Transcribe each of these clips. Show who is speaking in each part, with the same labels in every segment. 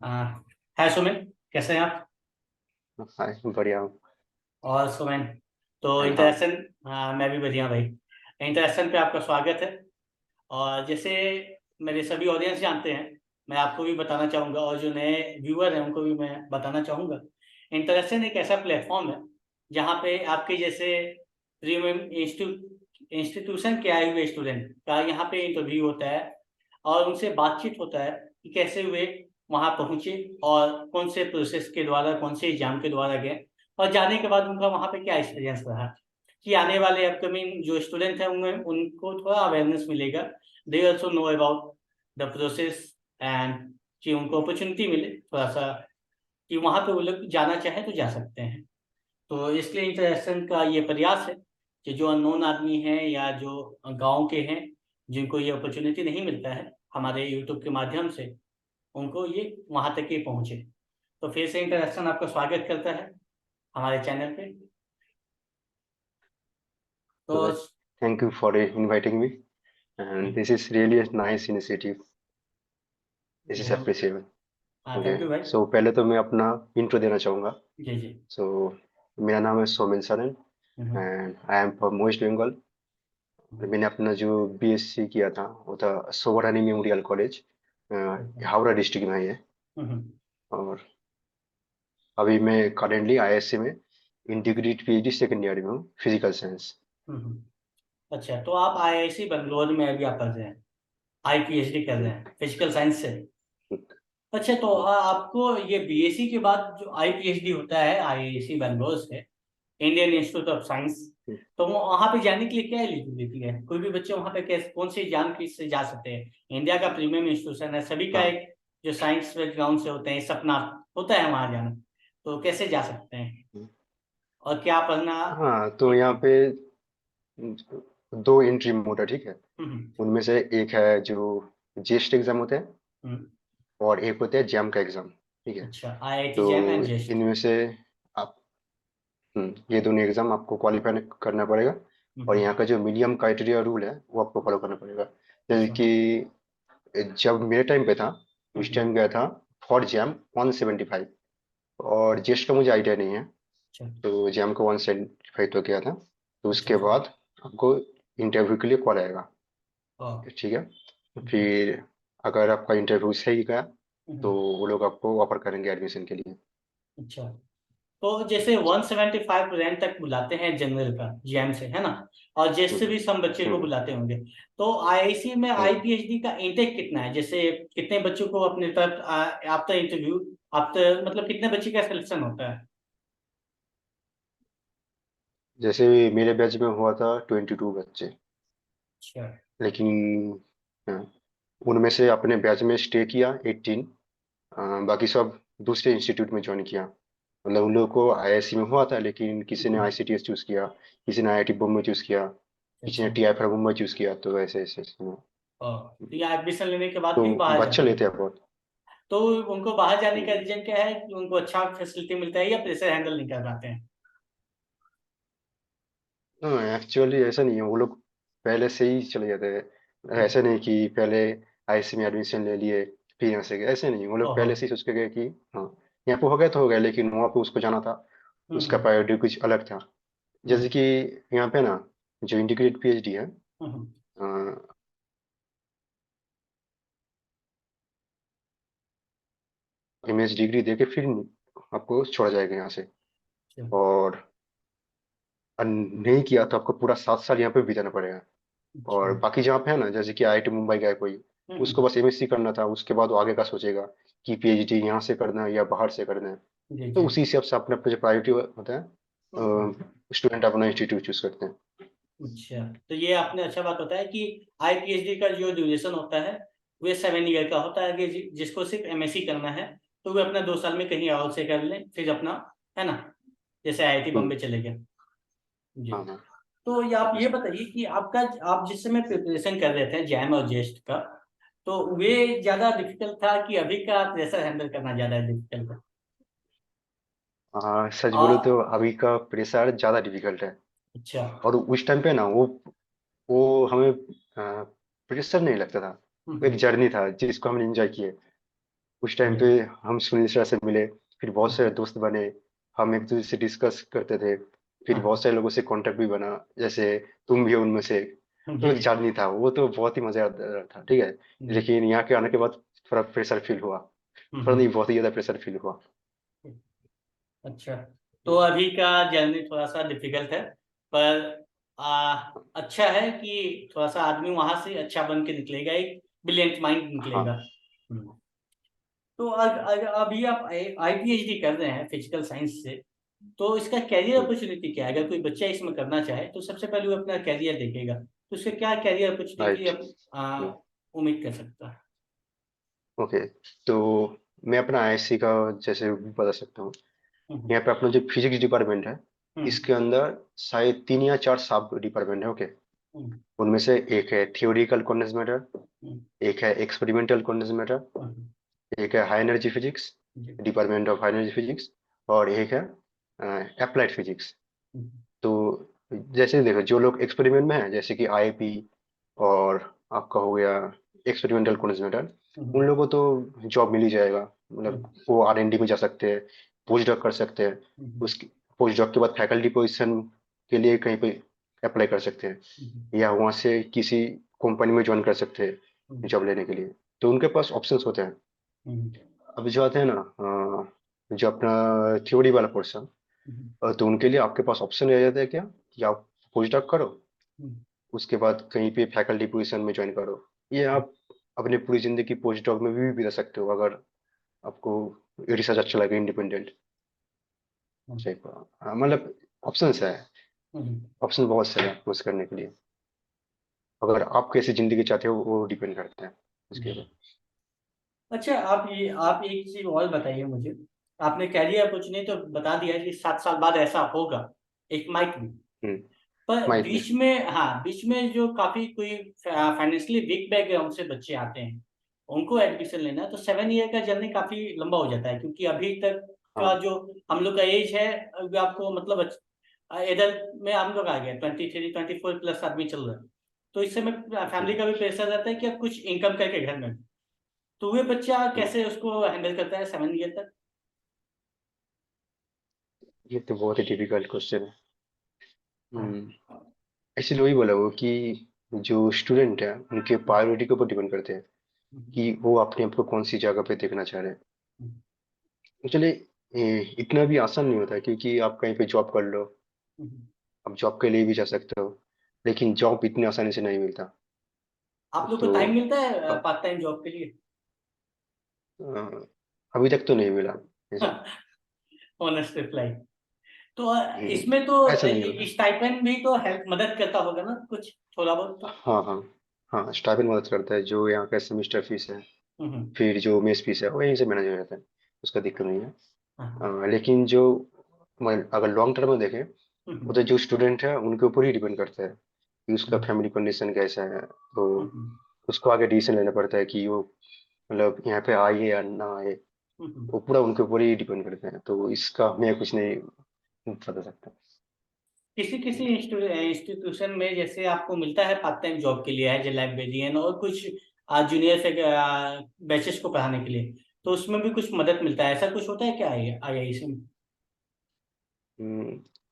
Speaker 1: हाँ। है सुमिन। कैसे हैं आप?
Speaker 2: हाय, बढ़िया हूँ।
Speaker 1: और सुमिन, तो
Speaker 2: हाँ।
Speaker 1: इंटरेक्शन। हाँ, मैं भी बढ़िया भाई। इंटरेक्शन पे आपका स्वागत है। और जैसे मेरे सभी ऑडियंस जानते हैं, मैं आपको भी बताना चाहूँगा और जो नए व्यूअर हैं उनको भी मैं बताना चाहूँगा। इंटरेक्शन एक ऐसा प्लेटफॉर्म है जहाँ पे आपके जैसे प्रीमियम इंस्टीट्यूशन के आए हुए स्टूडेंट का यहाँ पे इंटरव्यू होता है और उनसे बातचीत होता है कि कैसे वे वहाँ पहुँचे और कौन से प्रोसेस के द्वारा, कौन से एग्जाम के द्वारा गए, और जाने के बाद उनका वहाँ पे क्या एक्सपीरियंस रहा, कि आने वाले अपकमिंग जो स्टूडेंट हैं उनमें उनको थोड़ा अवेयरनेस मिलेगा। They also know about the process and कि उनको अपॉर्चुनिटी मिले थोड़ा सा, कि वहाँ पे वो लोग जाना चाहे तो जा सकते हैं। तो इसलिए इंटरेक्शन का ये प्रयास है कि जो अननोन आदमी हैं या जो गांव के हैं, जिनको ये अपॉर्चुनिटी नहीं मिलता है हमारे यूट्यूब के माध्यम से, उनको ये वहां तक ही पहुंचे। तो फिर से इंटरेक्शन आपका स्वागत करता है हमारे चैनल पे। तो
Speaker 2: thank you for inviting me and this is really a nice initiative. This
Speaker 1: जी
Speaker 2: इज
Speaker 1: हम।
Speaker 2: अप्रिशिएबल।
Speaker 1: हाँ,
Speaker 2: ओके।
Speaker 1: थैंक यू भाई।
Speaker 2: सो पहले तो मैं अपना इंट्रो देना चाहूँगा।
Speaker 1: जी जी।
Speaker 2: सो मेरा नाम है Somen Saran
Speaker 1: hmm,
Speaker 2: and I am from West Bengal. मैंने अपना जो बीएससी किया था वो था Sobrani memorial college,
Speaker 1: hmm,
Speaker 2: Howrah district में ही है।
Speaker 1: हम्म,
Speaker 2: और अभी मैं करेंटली आईएससी में इंटीग्रेटेड पीएचडी सेकेंड ईयर में हूँ, फिजिकल साइंस।
Speaker 1: हम्म। अच्छा, तो आप आईआईसी बेंगलोर में अभी आप कर रहे हैं, आई पीएचडी कर रहे हैं फिजिकल साइंस से। अच्छा, तो आपको ये बीएससी के बाद जो आईपीएचडी होता है आईआईसी बैंगलोर से, इंडियन इंस्टीट्यूट ऑफ साइंस, तो वो वहाँ पे जाने के लिए क्या एलिजिबिलिटी है? कोई भी बच्चे वहाँ पे कैसे, कौन सी एग्जाम की से जा सकते हैं? इंडिया का प्रीमियम इंस्टीट्यूशन है, सभी का
Speaker 2: हाँ।
Speaker 1: एक जो साइंस बैकग्राउंड से होते हैं सपना होता है वहाँ जाना। तो कैसे जा सकते हैं और क्या पढ़ना?
Speaker 2: हाँ, तो
Speaker 1: एक
Speaker 2: यहाँ पे दो एंट्री मोड है, ठीक है।
Speaker 1: हम्म,
Speaker 2: उनमें से एक है जो जेस्ट एग्जाम होते हैं
Speaker 1: हम्म,
Speaker 2: और एक होता है जैम का एग्जाम, ठीक है।
Speaker 1: अच्छा, आईआईटी
Speaker 2: तो
Speaker 1: जैम एंड जेस्ट।
Speaker 2: इनमें से आप ये दोनों एग्जाम आपको क्वालिफाई करना पड़ेगा। और
Speaker 1: हम्म,
Speaker 2: यहाँ का जो मीडियम क्राइटेरिया रूल है वो आपको फॉलो करना पड़ेगा। जैसे
Speaker 1: अच्छा,
Speaker 2: कि जब मेरे टाइम पे था, उस
Speaker 1: हम्म,
Speaker 2: टाइम गया था फॉर जैम 175। और जेस्ट का मुझे आइडिया नहीं है।
Speaker 1: अच्छा,
Speaker 2: तो जैम का 175 तो गया था। तो
Speaker 1: अच्छा,
Speaker 2: उसके
Speaker 1: अच्छा,
Speaker 2: बाद आपको इंटरव्यू के लिए कॉल आएगा,
Speaker 1: हाँ,
Speaker 2: ठीक है।
Speaker 1: अच्छा,
Speaker 2: फिर अगर आपका इंटरव्यू सही गया तो
Speaker 1: हम्म,
Speaker 2: वो लोग आपको ऑफर करेंगे एडमिशन के लिए।
Speaker 1: अच्छा। तो जैसे 175 रैंक तक बुलाते हैं जनरल का जीएम से, है ना? और जेस से
Speaker 2: हम्म।
Speaker 1: भी सम बच्चे को
Speaker 2: हम्म।
Speaker 1: बुलाते होंगे। तो आईआईसी में
Speaker 2: हम्म।
Speaker 1: आईपीएचडी का इंटेक कितना है? जैसे कितने बच्चों को अपने तरफ आफ्टर इंटरव्यू, आफ्टर मतलब कितने बच्चे का सिलेक्शन होता है?
Speaker 2: जैसे मेरे बैच में हुआ था 22 बच्चे।
Speaker 1: अच्छा,
Speaker 2: लेकिन हाँ, उनमें से अपने बैच में स्टे किया 18। बाकी सब दूसरे इंस्टीट्यूट में ज्वाइन किया। मतलब उन लोगों को आईआईसी में हुआ था, लेकिन किसी ने
Speaker 1: हम्म,
Speaker 2: आईसीटीएस चूज किया, किसी ने आईआईटी बम्बई चूज किया, किसी ने
Speaker 1: अच्छा,
Speaker 2: टीआई फ्रॉम मुंबई चूज किया, तो ऐसे ऐसे
Speaker 1: तो ये एडमिशन लेने के बाद
Speaker 2: तो
Speaker 1: भी बाहर
Speaker 2: बच्चे
Speaker 1: जाते हैं?
Speaker 2: लेते हैं बहुत।
Speaker 1: तो उनको बाहर जाने का
Speaker 2: हम्म।
Speaker 1: रीजन क्या है, कि उनको अच्छा फैसिलिटी मिलता है या प्रेशर हैंडल नहीं कर पाते हैं?
Speaker 2: हाँ, एक्चुअली ऐसा नहीं है, वो लोग पहले से ही चले जाते हैं।
Speaker 1: हम्म,
Speaker 2: ऐसा नहीं कि पहले आईसी में एडमिशन ले लिए फिर यहाँ से गए, ऐसे नहीं। वो लोग
Speaker 1: ओहो,
Speaker 2: पहले से ही सोच के गए कि हाँ, यहाँ पे हो गया तो हो गया, लेकिन वहाँ पे उसको जाना था। उसका
Speaker 1: हम्म,
Speaker 2: प्रायोरिटी कुछ अलग था। जैसे
Speaker 1: हम्म,
Speaker 2: कि यहाँ पे ना जो इंटीग्रेटेड पीएचडी है,
Speaker 1: हम्म,
Speaker 2: इमेज डिग्री देके फिर आपको छोड़ा जाएगा यहाँ से।
Speaker 1: अच्छा,
Speaker 2: और नहीं किया तो आपको पूरा 7 साल यहाँ पे बिताना पड़ेगा।
Speaker 1: अच्छा,
Speaker 2: और बाकी जहाँ पे है ना, जैसे कि आईआईटी मुंबई गया कोई, उसको
Speaker 1: हम्म,
Speaker 2: बस एमएससी करना था, उसके बाद वो आगे का सोचेगा कि पीएचडी यहाँ से करना है या बाहर से करना है।
Speaker 1: जी
Speaker 2: तो
Speaker 1: जी,
Speaker 2: उसी हिसाब से अपने अपने जो प्रायोरिटी होता
Speaker 1: हम्म,
Speaker 2: है, स्टूडेंट अपना इंस्टीट्यूट चूज करते हैं।
Speaker 1: अच्छा। तो ये आपने अच्छा बात बताया कि आईपीएचडी का जो ड्यूरेशन होता है वे 7 ईयर का होता है, कि जिसको सिर्फ एमएससी करना है तो वे अपना 2 साल में कहीं और से कर लें फिर अपना, है ना, जैसे आईआईटी
Speaker 2: हम्म।
Speaker 1: बॉम्बे चले गए। जी।
Speaker 2: हाँ, हाँ।
Speaker 1: तो ये आप ये बताइए कि आपका, आप जिस समय प्रिपरेशन कर रहे थे जैम और जेस्ट का, तो वे ज्यादा डिफिकल्ट था कि अभी का प्रेशर हैंडल करना ज्यादा डिफिकल्ट है?
Speaker 2: सच बोलो
Speaker 1: और
Speaker 2: तो अभी का प्रेशर ज़्यादा डिफिकल्ट है।
Speaker 1: अच्छा,
Speaker 2: और उस टाइम पे ना वो हमें प्रेशर नहीं लगता था। वो एक
Speaker 1: हम्म,
Speaker 2: जर्नी था जिसको हमने एंजॉय किए। उस टाइम पे हम सुनील सर से मिले, फिर बहुत सारे
Speaker 1: हम्म,
Speaker 2: दोस्त बने, हम एक दूसरे से डिस्कस करते थे, फिर
Speaker 1: हाँ,
Speaker 2: बहुत सारे लोगों से कांटेक्ट भी बना, जैसे तुम भी हो उनमें से। तो एक
Speaker 1: जी,
Speaker 2: चांदनी था वो, तो बहुत ही मजेदार था, ठीक है।
Speaker 1: जी,
Speaker 2: लेकिन यहाँ के आने के बाद थोड़ा प्रेशर फील हुआ, थोड़ा
Speaker 1: हम्म,
Speaker 2: नहीं, बहुत ही ज्यादा प्रेशर फील हुआ।
Speaker 1: अच्छा। तो अभी का जर्नी थोड़ा सा डिफिकल्ट है, पर अच्छा है कि थोड़ा सा आदमी वहां से अच्छा बन के निकलेगा, एक ब्रिलियंट माइंड निकलेगा।
Speaker 2: हाँ,
Speaker 1: तो अभी आप IPHD कर रहे हैं फिजिकल साइंस से, तो इसका कैरियर अपॉर्चुनिटी क्या है? अगर कोई बच्चा इसमें करना चाहे तो सबसे पहले वो अपना कैरियर देखेगा, तो उसका क्या कैरियर अपॉर्चुनिटी
Speaker 2: राइट।
Speaker 1: उम्मीद कर सकता है?
Speaker 2: ओके, तो मैं अपना आईएससी का जैसे बता सकता हूँ।
Speaker 1: हम्म,
Speaker 2: यहाँ पे अपना जो फिजिक्स डिपार्टमेंट है,
Speaker 1: हम्म,
Speaker 2: इसके अंदर शायद 3 या 4 सब डिपार्टमेंट है, ओके।
Speaker 1: हम्म,
Speaker 2: उनमें से एक है थियोरिकल क्वांटम मैटर,
Speaker 1: हम्म,
Speaker 2: एक है एक्सपेरिमेंटल क्वांटम मैटर,
Speaker 1: हम्म,
Speaker 2: एक है हाई एनर्जी फिजिक्स,
Speaker 1: जी,
Speaker 2: department of high energy physics, और एक है अप्लाइड फिजिक्स।
Speaker 1: हम्म,
Speaker 2: तो जैसे देखो, जो लोग एक्सपेरिमेंट में है, जैसे कि आईआईपी और आपका हो गया एक्सपेरिमेंटल कोऑर्डिनेटर, उन
Speaker 1: हम्म,
Speaker 2: लोगों को तो जॉब मिल ही जाएगा, मतलब
Speaker 1: हम्म,
Speaker 2: वो आरएनडी में जा सकते हैं, पोस्ट डॉक कर सकते हैं।
Speaker 1: हम्म,
Speaker 2: उसकी पोस्ट डॉक के बाद फैकल्टी पोजीशन के लिए कहीं पे अप्लाई कर सकते
Speaker 1: हम्म,
Speaker 2: हैं, या वहाँ से किसी कंपनी में ज्वाइन कर सकते हैं
Speaker 1: हम्म,
Speaker 2: जॉब लेने के लिए। तो उनके पास ऑप्शंस होते हैं।
Speaker 1: हम्म,
Speaker 2: अब जो आते हैं ना, जो अपना थ्योरी वाला पोर्शन,
Speaker 1: हम्म,
Speaker 2: तो उनके लिए आपके पास ऑप्शन रह जाता है क्या, कि आप पोस्ट डॉक करो,
Speaker 1: हम्म,
Speaker 2: उसके बाद कहीं पे फैकल्टी पोजीशन में ज्वाइन करो, ये आप अपने पूरी जिंदगी पोस्ट डॉक में भी बिता सकते हो, अगर आपको रिसर्च अच्छा लगे, इंडिपेंडेंट टाइप का। हाँ, मतलब ऑप्शंस है,
Speaker 1: हम्म,
Speaker 2: ऑप्शन बहुत से हैं चूज करने के लिए। अगर आप कैसी जिंदगी चाहते हो वो डिपेंड करता है उसके
Speaker 1: हम्म।
Speaker 2: ऊपर।
Speaker 1: अच्छा, आप एक चीज और बताइए मुझे। आपने कैरियर अपॉर्चुनिटी तो बता दिया कि 7 साल बाद ऐसा होगा, एक माइट भी।
Speaker 2: हम्म।
Speaker 1: पर
Speaker 2: माइट में।
Speaker 1: बीच में, हाँ, बीच में जो काफी कोई फाइनेंशियली वीक बैकग्राउंड से बच्चे आते हैं, उनको एडमिशन लेना है, तो 7 ईयर का जर्नी काफी लंबा हो जाता है, क्योंकि अभी तक का
Speaker 2: हाँ।
Speaker 1: जो हम लोग का एज है, अभी आपको मतलब एडल्ट में हम लोग आ गए, 23-24 प्लस आदमी चल रहा है। तो इस समय फैमिली
Speaker 2: हम्म,
Speaker 1: का भी प्रेशर रहता है कि अब कुछ इनकम करके घर में, तो वे बच्चा
Speaker 2: हम्म।
Speaker 1: कैसे उसको हैंडल करता है 7 ईयर तक?
Speaker 2: ये तो बहुत ही डिफिकल्ट क्वेश्चन है।
Speaker 1: हाँ,
Speaker 2: हम्म। एक्चुअली वही बोला वो कि जो स्टूडेंट है उनके प्रायोरिटी के ऊपर डिपेंड करते हैं,
Speaker 1: हम्म,
Speaker 2: कि वो अपने आप को कौन सी जगह पे देखना चाह रहे हैं।
Speaker 1: हम्म,
Speaker 2: एक्चुअली इतना भी आसान नहीं होता, क्योंकि आप कहीं पे जॉब कर लो,
Speaker 1: हम्म।
Speaker 2: आप जॉब के लिए भी जा सकते हो, लेकिन जॉब इतनी आसानी से नहीं मिलता।
Speaker 1: आप लोग को
Speaker 2: तो
Speaker 1: टाइम मिलता है
Speaker 2: अब
Speaker 1: पार्ट टाइम जॉब के लिए?
Speaker 2: अ, अभी तक तो नहीं मिला ऐसा।
Speaker 1: Honest reply. तो
Speaker 2: हम्म,
Speaker 1: इसमें तो
Speaker 2: ऐसा नहीं होगा।
Speaker 1: स्टाइपेंड भी तो हेल्प मदद करता होगा ना, कुछ थोड़ा बहुत तो?
Speaker 2: हाँ, हाँ, हाँ, स्टाइपेंड मदद करता है, जो यहाँ का सेमेस्टर फीस है,
Speaker 1: हम्म,
Speaker 2: फिर जो मेस फीस है वो यहीं से मैनेज हो जाता है, उसका दिक्कत नहीं है।
Speaker 1: हाँ,
Speaker 2: लेकिन जो अगर लॉन्ग टर्म में देखें, वो
Speaker 1: हम्म,
Speaker 2: तो जो स्टूडेंट है उनके ऊपर ही डिपेंड करता है, कि उसका
Speaker 1: हम्म,
Speaker 2: फैमिली कंडीशन कैसा है, तो
Speaker 1: हम्म,
Speaker 2: उसको आगे डिसीजन लेना पड़ता है कि वो मतलब यहाँ पे आए या ना आए।
Speaker 1: हम्म।
Speaker 2: वो पूरा उनके ऊपर ही डिपेंड करते हैं, तो इसका मैं कुछ नहीं बता सकता।
Speaker 1: किसी किसी इंस्टीट्यूशन में जैसे आपको मिलता है पार्ट टाइम जॉब के लिए, एज ए लाइब्रेरियन और कुछ जूनियर से बैचेस को पढ़ाने के लिए, तो उसमें भी कुछ मदद मिलता है, ऐसा कुछ होता है क्या IIC में?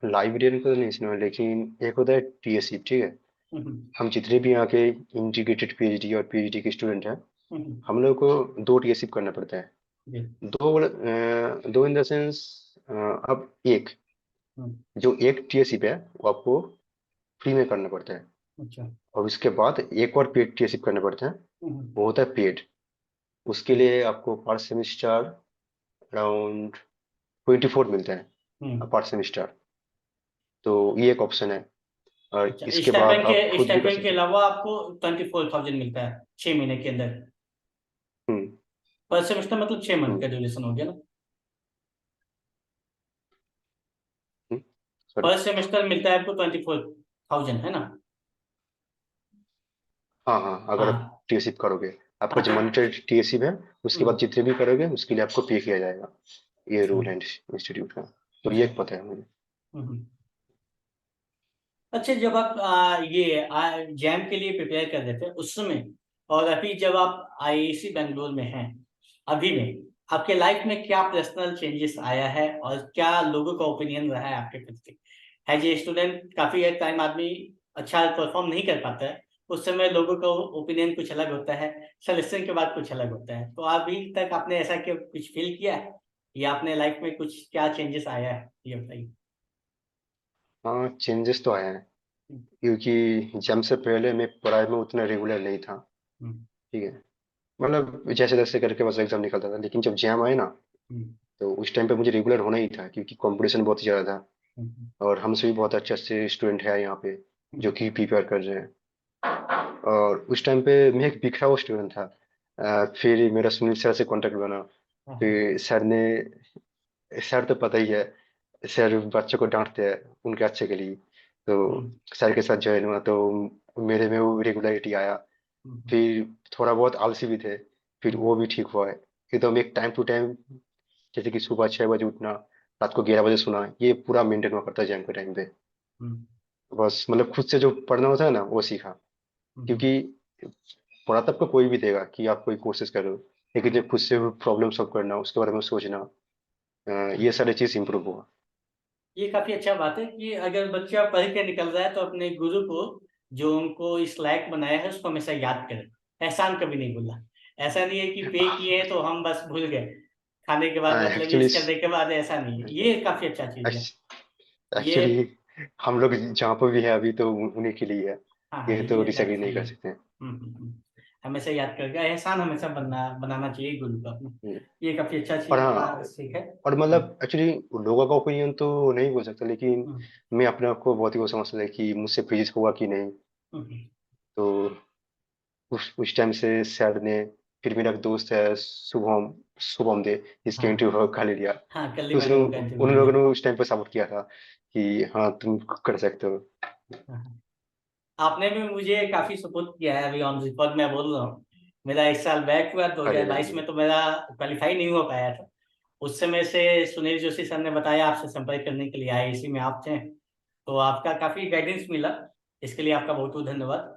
Speaker 2: लाइब्रेरियन को तो नहीं सुना, लेकिन एक होता है टीएससी, ठीक है।
Speaker 1: हम्म,
Speaker 2: हम जितने भी यहाँ के इंटीग्रेटेड पीएचडी और पीएचडी के स्टूडेंट हैं,
Speaker 1: हम्म,
Speaker 2: हम लोग को 2 टीएससी करना पड़ता है।
Speaker 1: जी,
Speaker 2: दो इन द सेंस, अब एक
Speaker 1: हम्म,
Speaker 2: जो एक टीएससी पे है वो आपको फ्री में करना पड़ता है,
Speaker 1: अच्छा,
Speaker 2: और उसके बाद एक और पेड टीएससी करना पड़ता है,
Speaker 1: हम्म,
Speaker 2: वो होता है पेड। उसके
Speaker 1: हम्म,
Speaker 2: लिए आपको पर सेमिस्टर अराउंड 24 मिलता है
Speaker 1: हम्म।
Speaker 2: पर सेमिस्टर। तो ये एक ऑप्शन है, और
Speaker 1: अच्छा,
Speaker 2: इसके बाद
Speaker 1: स्टाइपेंड
Speaker 2: आप
Speaker 1: के
Speaker 2: खुद भी कर
Speaker 1: स्टाइपेंड के
Speaker 2: सकते
Speaker 1: अलावा आपको 24,000 मिलता है 6 महीने के अंदर?
Speaker 2: हो।
Speaker 1: पर सेमेस्टर मतलब 6 मंथ का
Speaker 2: हम्म,
Speaker 1: ड्यूरेशन हो गया ना?
Speaker 2: हम्म, सॉरी।
Speaker 1: पर सेमेस्टर मिलता है आपको 24,000, है ना?
Speaker 2: हाँ, हाँ, अगर आप
Speaker 1: हाँ,
Speaker 2: टीएससी करोगे, आपका
Speaker 1: हाँ,
Speaker 2: जो मॉनिटरी टीएससी है, उसके बाद
Speaker 1: हम्म,
Speaker 2: जितने भी करोगे उसके लिए आपको पे किया जाएगा। ये
Speaker 1: अच्छा,
Speaker 2: रूल है इंस्टीट्यूट का। तो ये
Speaker 1: अच्छा,
Speaker 2: एक पता है मुझे।
Speaker 1: हम्म। अच्छा, जब आप ये जैम के लिए प्रिपेयर कर रहे थे उस समय, और अभी जब आप IIC बेंगलोर में हैं, अभी में आपके लाइफ में क्या पर्सनल चेंजेस आया है और क्या लोगों का ओपिनियन रहा है आपके प्रति? एज ए स्टूडेंट काफी टाइम आदमी अच्छा परफॉर्म नहीं कर पाता है, उस समय लोगों का ओपिनियन कुछ अलग होता है, सिलेक्शन के बाद कुछ अलग होता है। तो अभी तक आपने ऐसा क्या कुछ फील किया है या अपने लाइफ में कुछ क्या चेंजेस आया है, ये बताइए।
Speaker 2: हाँ, चेंजेस तो आए हैं,
Speaker 1: हम्म।
Speaker 2: क्योंकि जम से पहले मैं पढ़ाई में उतना रेगुलर नहीं था।
Speaker 1: हम्म।
Speaker 2: ठीक है, मतलब जैसे तैसे करके बस एग्जाम निकलता था, लेकिन जब जैम आए ना,
Speaker 1: हम्म।
Speaker 2: तो उस टाइम पे मुझे रेगुलर होना ही था, क्योंकि कंपटीशन बहुत ज़्यादा था।
Speaker 1: हम्म।
Speaker 2: और हमसे भी बहुत अच्छे अच्छे स्टूडेंट हैं यहाँ पे जो
Speaker 1: हम्म।
Speaker 2: कि प्रिपेयर कर रहे हैं। और उस टाइम पे मैं एक बिखरा हुआ स्टूडेंट था। फिर मेरा सुनील सर से कांटेक्ट बना।
Speaker 1: हाँ।
Speaker 2: फिर सर तो पता ही है, सर बच्चों को डांटते हैं उनके अच्छे के लिए। तो
Speaker 1: हम्म।
Speaker 2: सर के साथ ज्वाइन हुआ, तो मेरे में वो रेगुलरिटी आया।
Speaker 1: हम्म।
Speaker 2: फिर थोड़ा बहुत आलसी भी थे, फिर
Speaker 1: हम्म।
Speaker 2: वो भी ठीक हुआ है। एकदम एक टाइम टू टाइम, जैसे कि सुबह 6 बजे उठना, रात को 11 बजे सोना, ये पूरा मेंटेन हुआ करता है एग्जाम के टाइम पे।
Speaker 1: हम्म।
Speaker 2: बस मतलब खुद से जो पढ़ना होता है ना, वो सीखा।
Speaker 1: हम्म।
Speaker 2: क्योंकि पढ़ा तो आपको कोई भी देगा कि आप कोई कोशिश करो, लेकिन
Speaker 1: हम्म।
Speaker 2: जब खुद से प्रॉब्लम सॉल्व करना, उसके बारे में सोचना, ये सारी चीज़ इंप्रूव हुआ।
Speaker 1: ये काफी अच्छा बात है कि अगर बच्चा पढ़ के निकल रहा है तो अपने गुरु को, जो उनको इस लायक बनाया है, उसको हमेशा याद करें। एहसान कभी नहीं भूलना। ऐसा नहीं है कि पे किए हैं तो हम बस भूल गए, खाने के बाद मतलब
Speaker 2: एक्चुअली
Speaker 1: यूज करने के बाद, ऐसा नहीं है। ये काफी अच्छा चीज है। ये
Speaker 2: एक्चुअली हम लोग जहाँ पर भी है अभी, तो उन्हीं के लिए है।
Speaker 1: हाँ हाँ,
Speaker 2: ये तो
Speaker 1: ये बात
Speaker 2: डिसएग्री नहीं
Speaker 1: सही
Speaker 2: कर
Speaker 1: है।
Speaker 2: सकते।
Speaker 1: हमेशा याद करके एहसान हमेशा बनाना चाहिए गुरु का अपने।
Speaker 2: हम्म।
Speaker 1: ये काफी अच्छा
Speaker 2: और
Speaker 1: चीज
Speaker 2: हाँ,
Speaker 1: सीख है।
Speaker 2: और मतलब एक्चुअली लोगों का ओपिनियन तो नहीं बोल सकता, लेकिन
Speaker 1: हम्म।
Speaker 2: मैं अपने आप को बहुत ही वो समझता था कि मुझसे फिजिक्स हुआ कि नहीं।
Speaker 1: हम्म।
Speaker 2: तो उस टाइम से सर ने, फिर मेरा एक दोस्त है शुभम शुभम दे, जिसके
Speaker 1: हाँ
Speaker 2: इंटरव्यू खा ले लिया।
Speaker 1: हाँ, कल ही
Speaker 2: तो
Speaker 1: मैंने
Speaker 2: उसने,
Speaker 1: उनका इंटरव्यू
Speaker 2: उन
Speaker 1: लिया।
Speaker 2: लोगों ने उस टाइम पे सपोर्ट किया था कि हाँ तुम कर सकते हो।
Speaker 1: हाँ। आपने भी मुझे काफी सपोर्ट किया है। अभी ऑन रिकॉर्ड मैं बोल रहा हूँ, मेरा 1 साल बैक हुआ
Speaker 2: अरे
Speaker 1: 2022
Speaker 2: नहीं।
Speaker 1: में, तो मेरा क्वालिफाई नहीं हो पाया था। उस समय से सुनील जोशी सर ने बताया आपसे संपर्क करने के लिए, आए इसी में आप थे, तो आपका काफी गाइडेंस मिला। इसके लिए आपका बहुत बहुत धन्यवाद।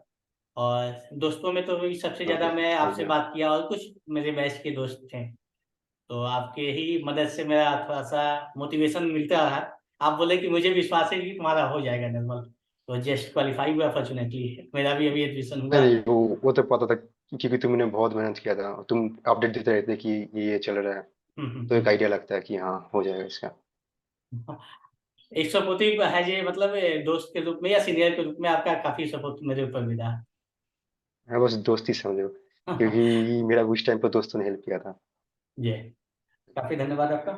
Speaker 1: और दोस्तों में तो भी सबसे
Speaker 2: हाँ
Speaker 1: ज्यादा
Speaker 2: भाई,
Speaker 1: मैं
Speaker 2: थैंक
Speaker 1: आपसे
Speaker 2: यू।
Speaker 1: बात किया, और कुछ मेरे बैच के दोस्त थे, तो आपके ही मदद से मेरा थोड़ा सा मोटिवेशन मिलता रहा। आप बोले कि मुझे विश्वास है कि तुम्हारा हो जाएगा निर्मल, तो जस्ट क्वालिफाई हुआ फॉर्चुनेटली। मेरा भी अभी एडमिशन
Speaker 2: नहीं
Speaker 1: हुआ।
Speaker 2: नहीं, वो तो पता था, क्योंकि तुमने बहुत मेहनत किया था, तुम अपडेट देते रहते कि ये चल रहा है। तो एक
Speaker 1: हम्म।
Speaker 2: आइडिया लगता है कि हाँ हो जाएगा इसका।
Speaker 1: एक सपोर्ट है ये, मतलब दोस्त के रूप में या सीनियर के रूप में आपका काफी सपोर्ट मेरे ऊपर मिला।
Speaker 2: हाँ, बस दोस्ती समझो, क्योंकि मेरा उस टाइम पर दोस्तों ने हेल्प किया था।
Speaker 1: ये काफी धन्यवाद आपका।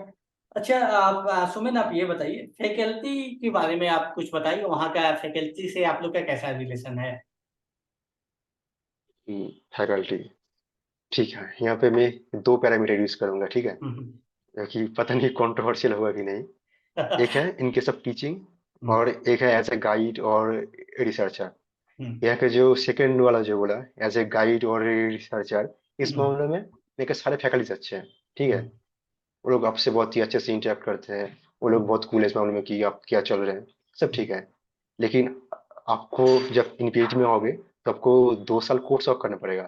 Speaker 1: अच्छा, आप सुमित, आप ये बताइए फैकल्टी के बारे में, आप कुछ बताइए वहाँ का फैकल्टी से आप लोग का कैसा रिलेशन है?
Speaker 2: फैकल्टी, ठीक है, यहाँ पे मैं दो पैरामीटर यूज करूंगा, ठीक है,
Speaker 1: हम्म।
Speaker 2: क्योंकि पता नहीं कंट्रोवर्शियल होगा कि नहीं। एक है इन केस ऑफ टीचिंग,
Speaker 1: हम्म।
Speaker 2: और एक है एज ए गाइड और रिसर्चर।
Speaker 1: हम्म।
Speaker 2: यहाँ के जो सेकंड वाला जो बोला, एज ए गाइड और रिसर्चर, इस
Speaker 1: हम्म।
Speaker 2: मामले में मेरे के सारे फैकल्टीज अच्छे हैं। ठीक है,
Speaker 1: हम्म।
Speaker 2: वो लोग आपसे बहुत ही अच्छे से इंटरेक्ट करते हैं। वो लोग
Speaker 1: हम्म।
Speaker 2: बहुत कूल है इस मामले में कि आप क्या चल रहे हैं, सब ठीक है। लेकिन आपको जब इन पीएचडी में आओगे, तो आपको 2 साल कोर्स वर्क करना पड़ेगा।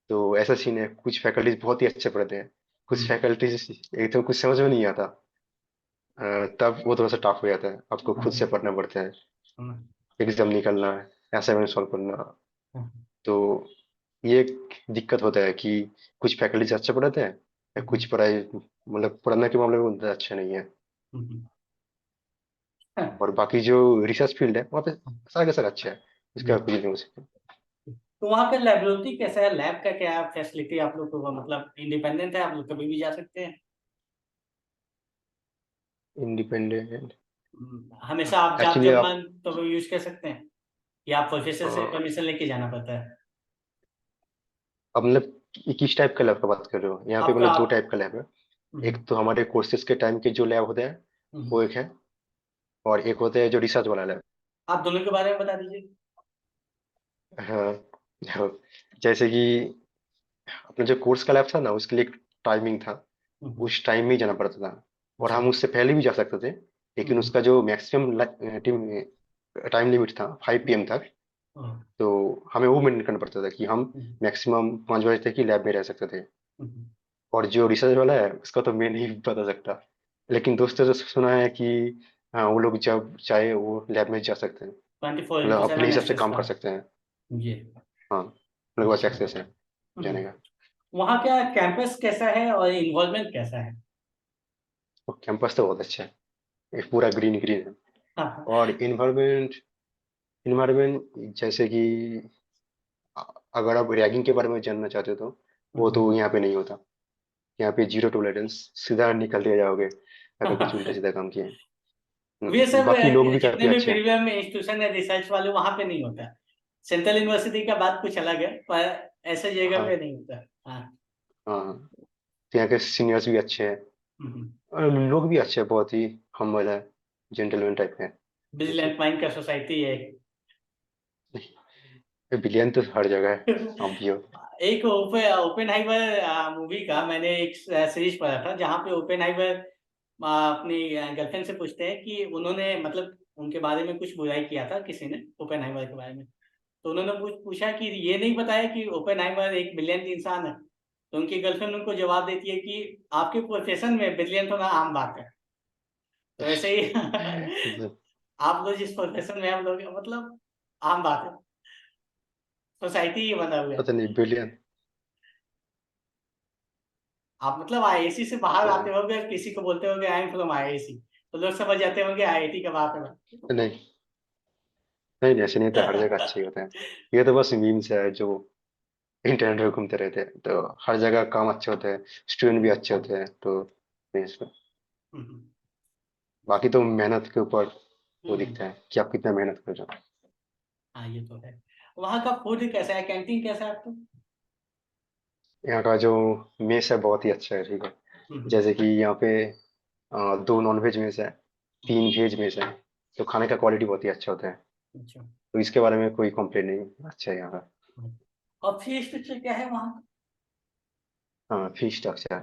Speaker 2: तो ऐसा सीन है, कुछ फैकल्टीज बहुत ही अच्छे पढ़ते हैं, कुछ
Speaker 1: हम्म।
Speaker 2: फैकल्टीज एकदम कुछ समझ में नहीं आता। तब वो थोड़ा सा टफ हो जाता है, आपको खुद से पढ़ना पड़ता है,
Speaker 1: हम्म।
Speaker 2: एग्जाम निकलना है, असाइनमेंट सॉल्व करना।
Speaker 1: हम्म।
Speaker 2: तो ये एक दिक्कत होता है कि कुछ फैकल्टीज अच्छे पढ़ाते हैं, या कुछ पढ़ाई मतलब पढ़ने के मामले में उतना अच्छे नहीं है।
Speaker 1: हम्म।
Speaker 2: और बाकी जो रिसर्च फील्ड है वहाँ पे सारा का सारा अच्छा है, इसका
Speaker 1: जी।
Speaker 2: कुछ नहीं हो सकता।
Speaker 1: तो वहाँ का लेबोरेटरी कैसा है? लैब का क्या फैसिलिटी आप लोग को, मतलब इंडिपेंडेंट है, आप लोग कभी भी जा सकते हैं?
Speaker 2: इंडिपेंडेंट,
Speaker 1: हमेशा आप जब
Speaker 2: एक्चुअली
Speaker 1: जब
Speaker 2: आप,
Speaker 1: मन तो यूज कर सकते हैं, या प्रोफेसर से परमिशन लेके जाना पड़ता है?
Speaker 2: अब मतलब किस टाइप का लैब का बात कर रहे हो? यहाँ पे
Speaker 1: आपका
Speaker 2: मतलब दो
Speaker 1: आप।
Speaker 2: टाइप का लैब है।
Speaker 1: हम्म।
Speaker 2: एक तो हमारे कोर्सेज के टाइम के जो लैब होते हैं, वो
Speaker 1: हम्म।
Speaker 2: एक है। और एक होता है जो रिसर्च वाला लैब।
Speaker 1: आप दोनों के बारे में बता दीजिए।
Speaker 2: हाँ, हाँ, जैसे कि अपना जो कोर्स का लैब था ना, उसके लिए एक टाइमिंग था,
Speaker 1: हम्म।
Speaker 2: उस टाइम में ही जाना पड़ता था। और
Speaker 1: अच्छा।
Speaker 2: हम उससे पहले भी जा सकते थे, लेकिन
Speaker 1: हम्म।
Speaker 2: उसका जो मैक्सिमम टाइम लिमिट था 5 PM तक।
Speaker 1: हम्म।
Speaker 2: तो हमें वो मेंटेन करना पड़ता था कि हम
Speaker 1: हम्म।
Speaker 2: मैक्सिमम 5 बजे तक ही लैब में रह सकते थे।
Speaker 1: हम्म।
Speaker 2: और जो रिसर्च वाला है उसका तो मैं नहीं बता सकता, लेकिन दोस्तों से सुना है कि हाँ वो लोग जब चाहे वो लैब में जा सकते हैं,
Speaker 1: 24
Speaker 2: मतलब
Speaker 1: इंटू
Speaker 2: अपने
Speaker 1: सेवन
Speaker 2: हिसाब से
Speaker 1: एक्सेस
Speaker 2: काम
Speaker 1: था।
Speaker 2: कर सकते हैं।
Speaker 1: जी।
Speaker 2: हाँ, मेरे पास
Speaker 1: अच्छा।
Speaker 2: एक्सेस है जाने का।
Speaker 1: वहाँ क्या कैंपस कैसा है और इन्वॉल्वमेंट कैसा है?
Speaker 2: तो कैंपस तो बहुत अच्छा है, एक पूरा ग्रीन ग्रीन है।
Speaker 1: हाँ।
Speaker 2: और इन्वायरमेंट, इन्वायरमेंट जैसे कि अ- अगर आप रैगिंग के बारे में जानना चाहते हो तो वो तो यहाँ पे नहीं होता। यहाँ पे जीरो टॉलरेंस, सीधा निकल के जाओगे अगर कुछ उल्टा सीधा काम किया है।
Speaker 1: ये सब
Speaker 2: बाकी लोग भी
Speaker 1: जितने
Speaker 2: काफी
Speaker 1: भी
Speaker 2: अच्छे हैं।
Speaker 1: प्रीमियम इंस्टीट्यूशन है रिसर्च वाले वहां पे नहीं होता। सेंट्रल यूनिवर्सिटी का बात कुछ अलग है, पर ऐसे जगह पे
Speaker 2: हाँ
Speaker 1: नहीं होता। हाँ।
Speaker 2: हाँ, तो यहाँ के सीनियर्स भी अच्छे हैं,
Speaker 1: हम्म।
Speaker 2: और लोग भी अच्छे हैं, बहुत ही हम्बल है, जेंटलमैन टाइप के हैं
Speaker 1: विजिलेंट
Speaker 2: ऐसे।
Speaker 1: माइंड का सोसाइटी है।
Speaker 2: बिलियन तो हर जगह है, आप भी हो।
Speaker 1: एक ओपेनहाइमर मूवी का मैंने एक सीरीज पढ़ा था जहाँ पे ओपेनहाइमर अपनी गर्लफ्रेंड से पूछते हैं कि उन्होंने मतलब उनके बारे में कुछ बुराई किया था किसी ने ओपेनहाइमर के बारे में। तो उन्होंने पूछा कि ये नहीं बताया कि ओपेनहाइमर एक ब्रिलियंट इंसान है। तो उनकी गर्लफ्रेंड उनको जवाब देती है कि आपके प्रोफेशन में ब्रिलियंट होना आम बात है। तो ऐसे ही आप लोग जिस प्रोफेशन में हम लोग मतलब आम बात है। सोसाइटी ही बना हुआ है।
Speaker 2: पता नहीं बिलियन
Speaker 1: आप मतलब आईआईसी से बाहर
Speaker 2: क्या
Speaker 1: आते होंगे किसी को बोलते होंगे आई एम फ्रॉम आईआईसी, तो लोग समझ जाते होंगे आईआईटी का बात है।
Speaker 2: है। नहीं नहीं, ऐसे नहीं होता, हर जगह अच्छे ही होते हैं। ये तो बस मीम्स है जो इंटरनेट पे घूमते रहते हैं, तो हर जगह काम अच्छे होते हैं, स्टूडेंट भी अच्छे होते हैं, तो इसमें
Speaker 1: हम्म।
Speaker 2: बाकी तो मेहनत के ऊपर वो
Speaker 1: हम्म।
Speaker 2: दिखता है कि आप कितना मेहनत कर रहे हो।
Speaker 1: हाँ ये तो है। वहाँ का फूड कैसा है, कैंटीन कैसा है आपको?
Speaker 2: यहाँ का जो मेस है बहुत ही अच्छा है, ठीक है।
Speaker 1: हम्म।
Speaker 2: जैसे कि यहाँ पे दो नॉन वेज मेस है, तीन वेज मेस है, तो खाने का क्वालिटी बहुत ही अच्छा होता है।
Speaker 1: अच्छा।
Speaker 2: तो इसके बारे में कोई कंप्लेन नहीं, अच्छा है यहाँ का।
Speaker 1: और फी स्ट्रक्चर क्या है वहाँ?
Speaker 2: हाँ, फी स्ट्रक्चर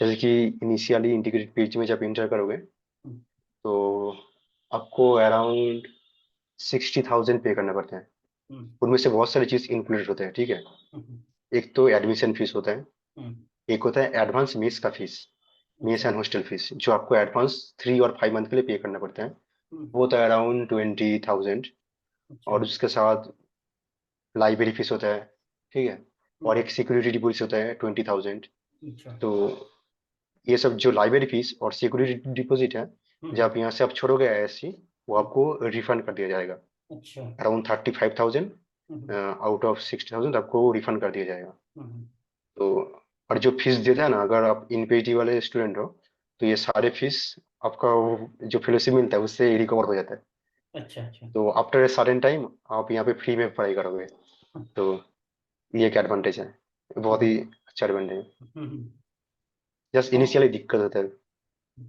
Speaker 2: जैसे कि इनिशियली इंटीग्रेटेड पीजी में जब इंटर करोगे
Speaker 1: हम्म।
Speaker 2: तो आपको अराउंड 60,000 पे करना पड़ता है।
Speaker 1: हम्म।
Speaker 2: उनमें से बहुत सारी चीज़ इंक्लूडेड होते हैं, ठीक है।
Speaker 1: हम्म।
Speaker 2: एक तो एडमिशन फीस होता है,
Speaker 1: हम्म।
Speaker 2: एक होता है एडवांस मेस का फीस, मेस
Speaker 1: अच्छा।
Speaker 2: एंड हॉस्टल फीस, जो आपको एडवांस 3 और 5 मंथ के लिए पे करना पड़ता है।
Speaker 1: हम्म।
Speaker 2: वो होता है अराउंड 20,000।
Speaker 1: अच्छा।
Speaker 2: और उसके साथ लाइब्रेरी फीस होता है, ठीक है। और
Speaker 1: हम्म।
Speaker 2: एक सिक्योरिटी डिपॉजिट होता है 20,000।
Speaker 1: अच्छा।
Speaker 2: तो ये सब जो लाइब्रेरी फीस और सिक्योरिटी डिपॉजिट है, जब
Speaker 1: हम्म।
Speaker 2: आप यहाँ से आप छोड़ोगे आईएससी, वो
Speaker 1: हम्म।
Speaker 2: आपको रिफंड कर दिया जाएगा।
Speaker 1: अच्छा।
Speaker 2: Around 35,000
Speaker 1: hmm.
Speaker 2: आउट ऑफ 60,000 आपको रिफंड कर दिया जाएगा।
Speaker 1: हम्म।
Speaker 2: तो और जो फीस देता है ना, अगर आप इन पीजी वाले स्टूडेंट हो, तो ये सारे फीस आपका वो जो फेलोशिप मिलता है उससे रिकवर हो जाता है।
Speaker 1: अच्छा। अच्छा।
Speaker 2: तो आफ्टर ए सर्टेन टाइम आप यहाँ पे फ्री में पढ़ाई करोगे। तो ये एक एडवांटेज है, बहुत ही
Speaker 1: हम्म।
Speaker 2: अच्छा एडवांटेज है।
Speaker 1: हम्म।
Speaker 2: जस्ट
Speaker 1: और
Speaker 2: इनिशियली दिक्कत होता है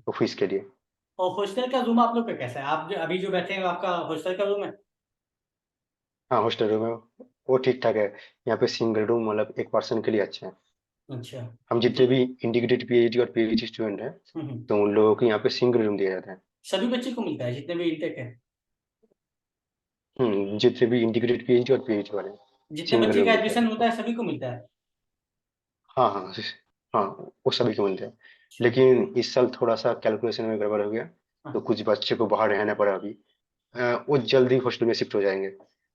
Speaker 2: ऑफिस के लिए।
Speaker 1: और हॉस्टल का रूम आप लोग का कैसा है? आप जो अभी जो बैठे हैं आपका हॉस्टल का रूम है?
Speaker 2: हाँ, हॉस्टल रूम है, वो ठीक ठाक है। यहाँ पे सिंगल रूम मतलब एक पर्सन के लिए अच्छा है।
Speaker 1: अच्छा।
Speaker 2: हम जितने भी इंटीग्रेटेड पीएचडी और पीएचडी स्टूडेंट हैं,
Speaker 1: हम्म।
Speaker 2: तो उन लोगों को यहाँ पे सिंगल रूम दिया जाता है।
Speaker 1: सभी बच्चे को मिलता है जितने भी इंटेक है?
Speaker 2: जितने भी इंटीग्रेटेड पीएचडी और पीएचडी वाले
Speaker 1: जितने
Speaker 2: सिंगल
Speaker 1: बच्चे
Speaker 2: रूम
Speaker 1: का
Speaker 2: मिलता है
Speaker 1: एडमिशन होता
Speaker 2: सबको।
Speaker 1: है सभी को मिलता है?
Speaker 2: हाँ हाँ हाँ, वो सभी को मिलते हैं।
Speaker 1: अच्छा।
Speaker 2: लेकिन इस साल थोड़ा सा कैलकुलेशन में गड़बड़ हो गया, तो
Speaker 1: हाँ।
Speaker 2: कुछ बच्चे को बाहर रहना पड़ा अभी। वो जल्दी हॉस्टल में शिफ्ट हो जाएंगे।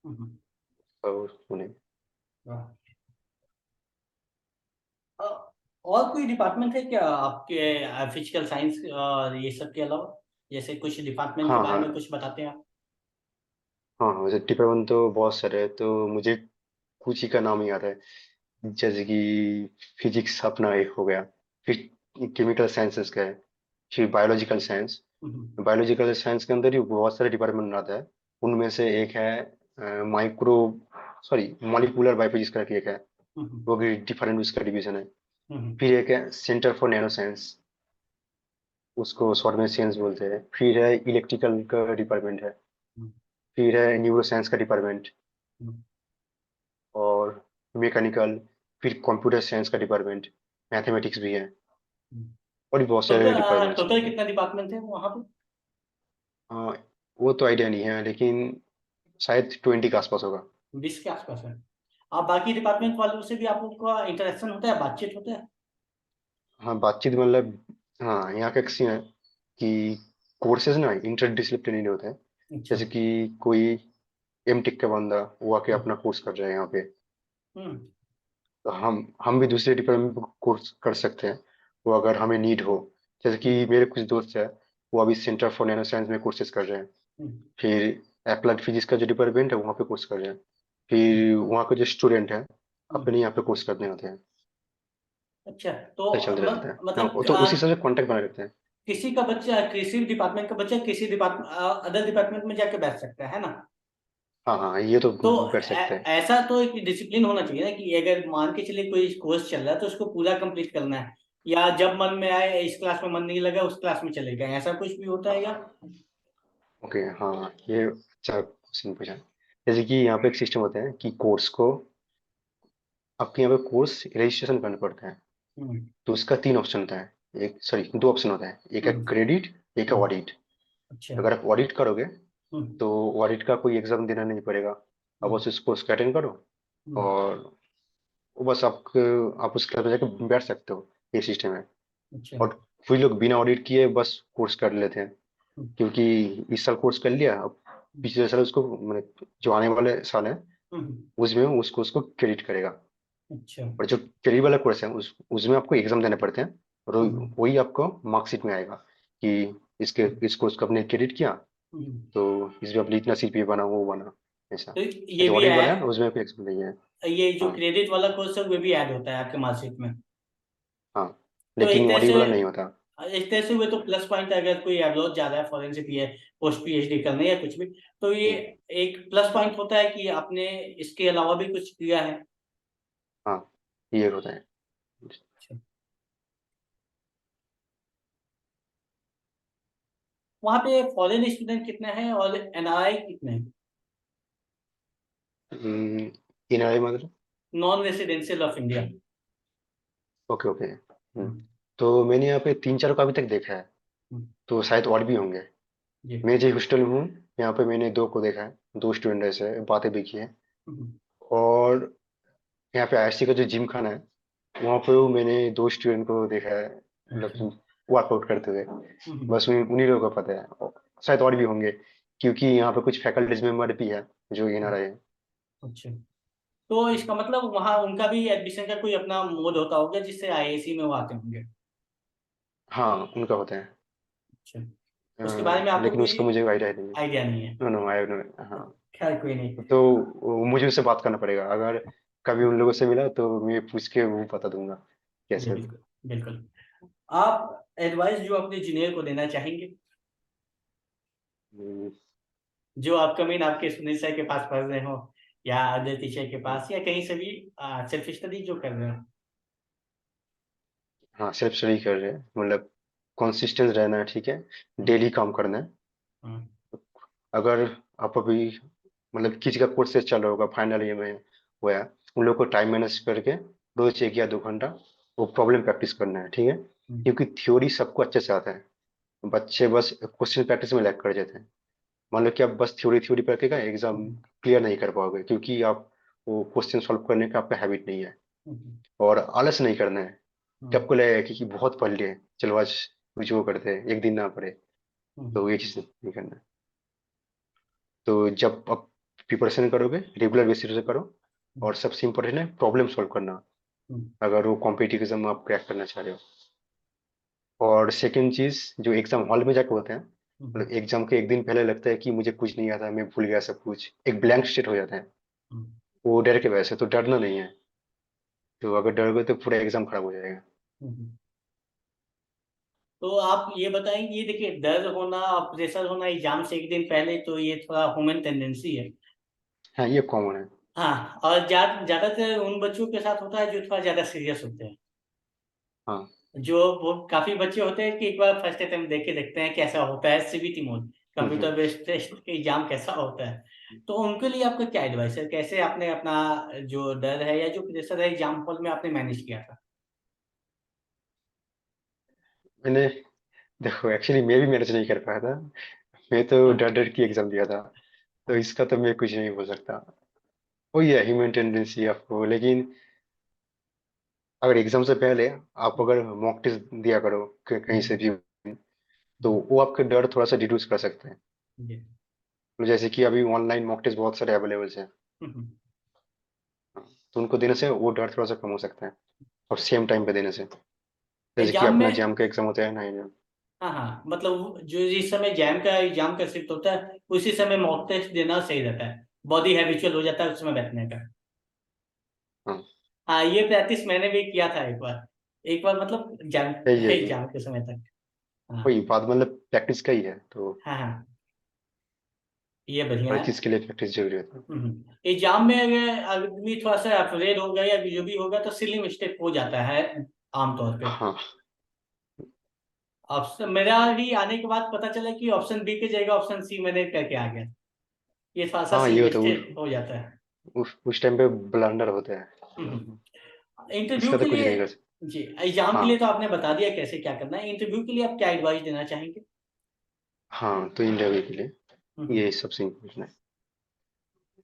Speaker 1: हम्म।
Speaker 2: और उन्हें
Speaker 1: वाह। और कोई डिपार्टमेंट है क्या आपके फिजिकल साइंस और ये सब के अलावा? जैसे कुछ डिपार्टमेंट के
Speaker 2: हाँ
Speaker 1: बारे में
Speaker 2: हाँ
Speaker 1: कुछ बताते हैं आप?
Speaker 2: हाँ हाँ, वैसे डिपार्टमेंट तो बहुत सारे हैं, तो मुझे कुछ ही का नाम याद है। जैसे कि फिजिक्स अपना एक हो गया, फिर केमिकल साइंसेस का है, फिर बायोलॉजिकल साइंस।
Speaker 1: हम्म।
Speaker 2: बायोलॉजिकल साइंस के अंदर ही बहुत सारे डिपार्टमेंट आता है। उनमें से एक है माइक्रो सॉरी मॉलिक्यूलर बायोफिजिक्स करके एक है,
Speaker 1: हम्म।
Speaker 2: वो भी डिफरेंट उसका डिवीजन है।
Speaker 1: हम्म।
Speaker 2: फिर एक है सेंटर फॉर नैनो साइंस, उसको शॉर्ट में साइंस बोलते हैं। फिर है इलेक्ट्रिकल का डिपार्टमेंट है।
Speaker 1: हम्म।
Speaker 2: फिर है न्यूरो साइंस का डिपार्टमेंट,
Speaker 1: हम्म। और
Speaker 2: और मैकेनिकल, फिर कंप्यूटर साइंस का डिपार्टमेंट, मैथमेटिक्स भी है, और भी बहुत सारे
Speaker 1: टोटल
Speaker 2: डिपार्टमेंट्स हैं।
Speaker 1: टोटल कितना डिपार्टमेंट है वहाँ पे?
Speaker 2: हाँ, वो तो आइडिया नहीं है, लेकिन शायद 20 के आसपास होगा।
Speaker 1: 20 के आसपास है। आप बाकी डिपार्टमेंट वालों से भी आप लोग का इंटरेक्शन होता है, बातचीत होता है?
Speaker 2: हाँ बातचीत मतलब, हाँ यहाँ का एक सीन है कि कोर्सेज ना इंटरडिसिप्लिनरी होते हैं।
Speaker 1: अच्छा।
Speaker 2: जैसे कि कोई एमटेक का बंदा वो आके
Speaker 1: हम्म।
Speaker 2: अपना कोर्स कर रहा है यहाँ पे,
Speaker 1: हम्म।
Speaker 2: तो हम भी दूसरे डिपार्टमेंट में कोर्स कर सकते हैं, वो अगर हमें नीड हो। जैसे कि
Speaker 1: हम्म।
Speaker 2: मेरे कुछ दोस्त हैं, वो अभी सेंटर फॉर नैनो साइंस में कोर्सेज कर रहे हैं।
Speaker 1: हम्म।
Speaker 2: फिर अप्लाइड फिजिक्स का जो डिपार्टमेंट है वहाँ पे कोर्स कर रहे हैं।
Speaker 1: हम्म।
Speaker 2: फिर वहाँ के जो स्टूडेंट हैं
Speaker 1: हम्म।
Speaker 2: अपने यहाँ पे कोर्स करने आते हैं।
Speaker 1: अच्छा। तो
Speaker 2: ये चलते रहता है, हाँ
Speaker 1: मतलब
Speaker 2: वो तो उसी हिसाब से कॉन्टेक्ट बना रहते हैं।
Speaker 1: किसी का बच्चा किसी डिपार्टमेंट का बच्चा किसी डिपार्टमेंट अदर डिपार्टमेंट में जाके बैठ सकता है ना?
Speaker 2: हाँ हाँ ये तो
Speaker 1: तो
Speaker 2: कर सकते हैं।
Speaker 1: ऐसा तो एक डिसिप्लिन होना चाहिए ना कि अगर मान के चलिए कोई कोर्स चल रहा है तो उसको पूरा कंप्लीट करना है, या जब मन में आए इस क्लास में मन नहीं लगा उस क्लास में चले गए, ऐसा कुछ भी होता है या?
Speaker 2: ओके हाँ, ये अच्छा क्वेश्चन पूछा। जैसे कि यहाँ पे एक सिस्टम होता है कि कोर्स को, आपके यहाँ पे कोर्स रजिस्ट्रेशन करना पड़ता है।
Speaker 1: हम्म।
Speaker 2: तो उसका तीन ऑप्शन होता है, एक सॉरी दो ऑप्शन होता है, एक है
Speaker 1: हम्म।
Speaker 2: क्रेडिट, एक है
Speaker 1: हम्म।
Speaker 2: ऑडिट।
Speaker 1: अच्छा।
Speaker 2: अगर आप ऑडिट करोगे
Speaker 1: हम्म।
Speaker 2: तो ऑडिट का कोई एग्जाम देना नहीं पड़ेगा। आप
Speaker 1: हम्म।
Speaker 2: बस उस कोर्स का अटेंड करो
Speaker 1: हम्म।
Speaker 2: और वो बस आप उस क्लास में जाकर बैठ सकते हो। ये सिस्टम है।
Speaker 1: अच्छा।
Speaker 2: और कोई लोग बिना ऑडिट किए बस कोर्स कर लेते हैं,
Speaker 1: हम्म।
Speaker 2: क्योंकि इस साल कोर्स कर लिया, अब पिछले साल उसको मतलब जो आने वाले साल है
Speaker 1: हम्म।
Speaker 2: उसमें उसको उसको क्रेडिट करेगा।
Speaker 1: अच्छा।
Speaker 2: और जो क्रेडिट वाला कोर्स है उसमें आपको एग्जाम देने पड़ते हैं, और
Speaker 1: हम्म।
Speaker 2: वही आपको मार्कशीट में आएगा कि इस कोर्स को आपने क्रेडिट किया,
Speaker 1: हम्म।
Speaker 2: तो इसमें अपने इतना सीपीए बना वो बना, ऐसा।
Speaker 1: तो ये
Speaker 2: जो
Speaker 1: भी
Speaker 2: ऑडिट
Speaker 1: है,
Speaker 2: वाला है उसमें कोई एग्जाम नहीं है।
Speaker 1: ये जो
Speaker 2: हाँ
Speaker 1: क्रेडिट वाला कोर्स है वो भी ऐड होता है आपके मार्कशीट में?
Speaker 2: हाँ,
Speaker 1: तो एक
Speaker 2: लेकिन
Speaker 1: तरह
Speaker 2: ऑडिट
Speaker 1: से
Speaker 2: वाला नहीं होता।
Speaker 1: वो तो प्लस पॉइंट है, अगर कोई एवरेज ज्यादा है फॉरेंसिक पी पोस्ट पीएचडी करने या कुछ भी, तो ये
Speaker 2: हम्म,
Speaker 1: एक प्लस पॉइंट होता है कि आपने इसके अलावा भी कुछ किया है।
Speaker 2: हाँ ये होता है।
Speaker 1: अच्छा। वहाँ पे फॉरेन स्टूडेंट कितने हैं और एनआरआई कितने हैं?
Speaker 2: इनआई मतलब?
Speaker 1: Non residential of India.
Speaker 2: Okay okay. तो मैंने यहाँ पे तीन चार को अभी तक देखा है, तो शायद और भी होंगे।
Speaker 1: जी।
Speaker 2: मैं जो हॉस्टल में हूँ यहाँ पे मैंने दो को देखा है, दो स्टूडेंट ऐसे बातें भी की है।
Speaker 1: हम्म।
Speaker 2: और यहाँ पे आईएससी का जो जिम खाना है वहाँ पे वो मैंने दो स्टूडेंट को देखा है,
Speaker 1: अच्छा।
Speaker 2: मतलब वर्कआउट करते हुए।
Speaker 1: हम्म।
Speaker 2: बस उन्हीं लोगों को पता है, और शायद और भी होंगे, क्योंकि यहाँ पे कुछ फैकल्टीज मेंबर भी है जो एनआरआई है।
Speaker 1: अच्छा। तो इसका मतलब वहाँ उनका भी एडमिशन का कोई अपना मोड होता होगा जिससे आईआईसी में वो आते होंगे?
Speaker 2: हाँ उनका होता है।
Speaker 1: अच्छा। उसके बारे में आपको
Speaker 2: लेकिन
Speaker 1: कोई
Speaker 2: उसका मुझे आइडिया नहीं है।
Speaker 1: आइडिया नहीं है?
Speaker 2: No no I know. हाँ,
Speaker 1: खैर कोई नहीं।
Speaker 2: तो मुझे उससे बात करना पड़ेगा, अगर कभी उन लोगों से मिला तो मैं पूछ के वो बता दूंगा
Speaker 1: जी
Speaker 2: कैसे।
Speaker 1: बिल्कुल। बिल्कुल। आप एडवाइस जो अपने जूनियर को देना चाहेंगे,
Speaker 2: हम्म,
Speaker 1: जो अपकमिंग आपके सुनील सर के पास पढ़ रहे हो या अदर टीचर के
Speaker 2: हम्म,
Speaker 1: पास या कहीं से भी सेल्फ स्टडी जो कर रहे हो?
Speaker 2: हाँ सेल्फ स्टडी कर रहे हैं, मतलब कंसिस्टेंट रहना है, ठीक है,
Speaker 1: हम्म।
Speaker 2: डेली काम करना है।
Speaker 1: हम्म।
Speaker 2: अगर आप अभी मतलब किसी का कोर्स चल रहा होगा फाइनल ईयर में हुआ है, उन लोग को टाइम मैनेज करके रोज 1 या 2 घंटा वो प्रॉब्लम प्रैक्टिस करना है, ठीक है।
Speaker 1: हम्म।
Speaker 2: क्योंकि थ्योरी सबको अच्छे से आता है, बच्चे बस क्वेश्चन प्रैक्टिस में लैग कर जाते हैं। मान लो कि आप बस थ्योरी थ्योरी करके का एग्जाम
Speaker 1: हम्म।
Speaker 2: क्लियर नहीं कर पाओगे, क्योंकि आप वो क्वेश्चन सॉल्व करने का आपका हैबिट नहीं है।
Speaker 1: हम्म।
Speaker 2: और आलस नहीं करना है कि
Speaker 1: हम्म।
Speaker 2: आपको लगेगा कि बहुत पढ़ लिए, चलो आज कुछ वो करते हैं, एक दिन ना पढ़े।
Speaker 1: हम्म।
Speaker 2: तो ये चीज़ नहीं करना है। तो जब आप प्रिपरेशन करोगे रेगुलर बेसिस से करो।
Speaker 1: हम्म।
Speaker 2: और सबसे इम्पोर्टेंट है प्रॉब्लम सॉल्व करना,
Speaker 1: हम्म।
Speaker 2: अगर वो कॉम्पिटिटिव एग्जाम में आप क्रैक करना चाह रहे हो। और सेकंड चीज, जो एग्जाम हॉल में जाके होते हैं,
Speaker 1: हम्म।
Speaker 2: मतलब एग्जाम के एक दिन पहले लगता है कि मुझे कुछ नहीं आता, मैं भूल गया सब कुछ, एक ब्लैंक स्टेट हो जाता है।
Speaker 1: हम्म।
Speaker 2: वो डर के वजह से, तो डरना नहीं है। तो अगर डर गए तो पूरा एग्जाम खराब हो जाएगा।
Speaker 1: हम्म। तो आप ये बताएंगे, ये देखिए डर होना और प्रेशर होना एग्जाम से एक दिन पहले, तो ये थोड़ा ह्यूमन टेंडेंसी है।
Speaker 2: हाँ ये कॉमन है।
Speaker 1: हाँ, और ज्यादातर उन बच्चों के साथ होता है जो थोड़ा ज्यादा सीरियस होते हैं।
Speaker 2: हाँ।
Speaker 1: जो वो काफी बच्चे होते हैं कि एक बार फर्स्ट अटेम्प्ट देख के देखते हैं कैसा होता है सीबीटी मोड,
Speaker 2: हम्म।
Speaker 1: कंप्यूटर बेस्ड टेस्ट एग्जाम कैसा होता है। तो उनके लिए आपका क्या एडवाइस है, कैसे आपने अपना जो डर है या जो प्रेशर है एग्जाम हॉल में आपने मैनेज किया था?
Speaker 2: मैंने, देखो एक्चुअली मैं भी मैनेज नहीं कर पाया था। मैं तो
Speaker 1: हाँ।
Speaker 2: डर डर की एग्जाम दिया था, तो
Speaker 1: हाँ।
Speaker 2: इसका तो मैं कुछ नहीं बोल सकता। वही है ह्यूमन टेंडेंसी आपको, लेकिन अगर एग्जाम से पहले आप अगर मॉक टेस्ट दिया करो कहीं से भी, तो वो आपके डर थोड़ा सा रिड्यूस कर सकते हैं।
Speaker 1: जी।
Speaker 2: तो जैसे कि अभी ऑनलाइन मॉक टेस्ट बहुत सारे अवेलेबल हैं। हाँ, तो उनको देने से वो डर थोड़ा सा कम हो सकता है, और सेम टाइम पे देने से, जैसे कि
Speaker 1: एग्जाम
Speaker 2: अपना
Speaker 1: में,
Speaker 2: जैम का एग्जाम होता है ना एग्जाम।
Speaker 1: हाँ हाँ, मतलब जो जिस समय जैम का एग्जाम का शिफ्ट होता है उसी समय मॉक टेस्ट देना सही रहता है, बॉडी हैबिचुअल हो जाता है उसमें बैठने का।
Speaker 2: हाँ,
Speaker 1: हाँ, ये प्रैक्टिस मैंने भी किया था एक बार, एक बार मतलब एग्जाम,
Speaker 2: यही है ये।
Speaker 1: एग्जाम के समय तक। हाँ
Speaker 2: वही बात, मतलब प्रैक्टिस का ही है, तो
Speaker 1: हाँ हाँ, ये बढ़िया
Speaker 2: हर
Speaker 1: है।
Speaker 2: चीज के लिए प्रैक्टिस जरूरी होता है।
Speaker 1: एग्जाम में अगर आदमी थोड़ा सा अफरेड होगा या जो भी होगा तो सिली मिस्टेक हो जाता है आमतौर पे।
Speaker 2: हाँ
Speaker 1: ऑप्शन मेरा भी आने के बाद पता चला कि ऑप्शन बी की जगह ऑप्शन सी मैंने करके आ गया, ये थोड़ा सा
Speaker 2: हाँ,
Speaker 1: सी
Speaker 2: ये होता है
Speaker 1: मिस्टेक हो जाता है।
Speaker 2: उस टाइम पे ब्लंडर होता है।
Speaker 1: इंटरव्यू
Speaker 2: इसका तो
Speaker 1: के
Speaker 2: कुछ
Speaker 1: लिए,
Speaker 2: नहीं कर सकते।
Speaker 1: जी एग्जाम के
Speaker 2: हाँ
Speaker 1: लिए तो आपने बता दिया कैसे क्या करना है, इंटरव्यू के लिए आप क्या एडवाइस देना चाहेंगे?
Speaker 2: हाँ, तो इंटरव्यू के लिए
Speaker 1: हम्म,
Speaker 2: ये सबसे इम्पोर्टेंट है।
Speaker 1: जी।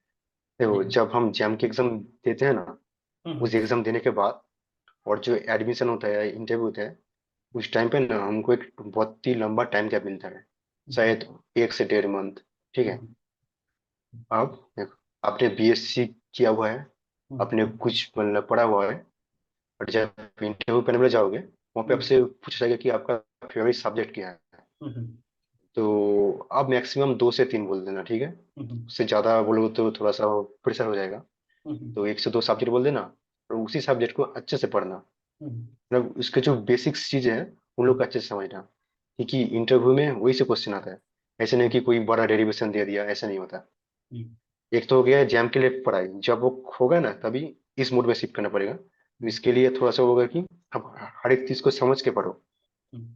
Speaker 2: देखो, जब हम जैम के एग्जाम देते हैं ना,
Speaker 1: हम्म,
Speaker 2: उस एग्जाम देने के बाद और जो एडमिशन होता है, इंटरव्यू होता है, उस टाइम पे ना हमको एक बहुत ही लंबा टाइम गैप मिलता है,
Speaker 1: हम्म,
Speaker 2: शायद 1 से 1.5 मंथ। ठीक है।
Speaker 1: हम्म,
Speaker 2: अब देखो, आपने बीएससी किया हुआ है,
Speaker 1: हम्म,
Speaker 2: आपने कुछ मतलब पढ़ा हुआ है, और जब इंटरव्यू करने में जाओगे, वहाँ पे
Speaker 1: हम्म,
Speaker 2: आपसे पूछा जाएगा कि आपका फेवरेट सब्जेक्ट क्या है।
Speaker 1: हम्म,
Speaker 2: तो आप मैक्सिमम 2 से 3 बोल देना, ठीक है।
Speaker 1: हम्म,
Speaker 2: उससे ज़्यादा बोलोगे तो थोड़ा सा प्रेशर हो जाएगा।
Speaker 1: हम्म,
Speaker 2: तो 1 से 2 सब्जेक्ट बोल देना, और उसी सब्जेक्ट को अच्छे से पढ़ना।
Speaker 1: हम्म,
Speaker 2: मतलब उसके जो बेसिक्स चीज़ें हैं उन लोग को अच्छे से समझना, क्योंकि इंटरव्यू में वही से क्वेश्चन आता है। ऐसे नहीं कि कोई बड़ा डेरिवेशन दे दिया, ऐसा नहीं होता।
Speaker 1: हम्म,
Speaker 2: एक तो हो गया जैम के लिए पढ़ाई, जब वो होगा ना तभी इस मोड में शिफ्ट करना पड़ेगा। तो इसके लिए थोड़ा सा होगा कि अब हर एक चीज़ को समझ के पढ़ो।
Speaker 1: हम्म,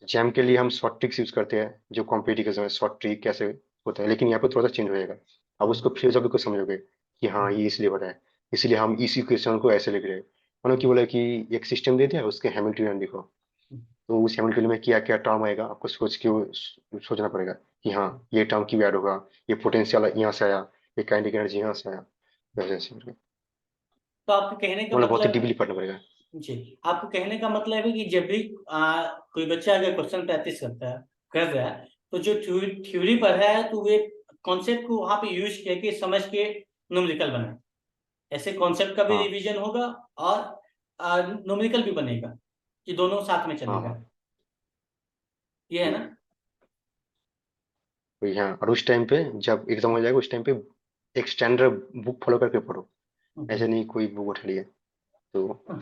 Speaker 2: जैम के लिए हम शॉर्ट ट्रिक्स यूज करते हैं, जो कॉम्पिटिटिव एग्जाम में शॉर्ट ट्रिक कैसे होता है, लेकिन यहाँ पे थोड़ा सा चेंज हो जाएगा। अब उसको फिर जब को समझोगे कि हाँ ये इसलिए बना है, इसलिए हम इसी क्वेश्चन को ऐसे लिख रहे हैं। मतलब कि बोला कि एक सिस्टम दे दिया, उसके हैमिल्टनियन लिखो। तो उस हैमिल्टनियन में क्या क्या टर्म आएगा, आपको सोच के सोचना पड़ेगा कि हाँ ये टर्म क्यों ऐड होगा, ये पोटेंशियल यहाँ से आया, ये काइनेटिक एनर्जी यहाँ से आया, वैसे ऐसे करके।
Speaker 1: तो आपके कहने का
Speaker 2: मतलब बहुत ही
Speaker 1: मतलब,
Speaker 2: डीपली पढ़ना पड़ेगा।
Speaker 1: जी आपको कहने का मतलब है कि जब भी कोई बच्चा अगर क्वेश्चन प्रैक्टिस करता है, कर रहा है, तो जो थ्योरी पढ़ रहा है तो वे कॉन्सेप्ट को वहां पे यूज करके समझ के न्यूमेरिकल बना, ऐसे कॉन्सेप्ट का भी
Speaker 2: हाँ
Speaker 1: रिवीजन होगा और न्यूमेरिकल भी बनेगा, ये दोनों साथ में
Speaker 2: हाँ
Speaker 1: चलेगा,
Speaker 2: हाँ।
Speaker 1: ये है ना?
Speaker 2: हम्म, तो यहाँ और उस टाइम पे जब एग्जाम हो जाएगा, उस टाइम पे एक स्टैंडर्ड बुक फॉलो करके पढ़ो। ऐसे
Speaker 1: हम्म,
Speaker 2: नहीं कोई बुक उठा लिया। तो
Speaker 1: हम्म,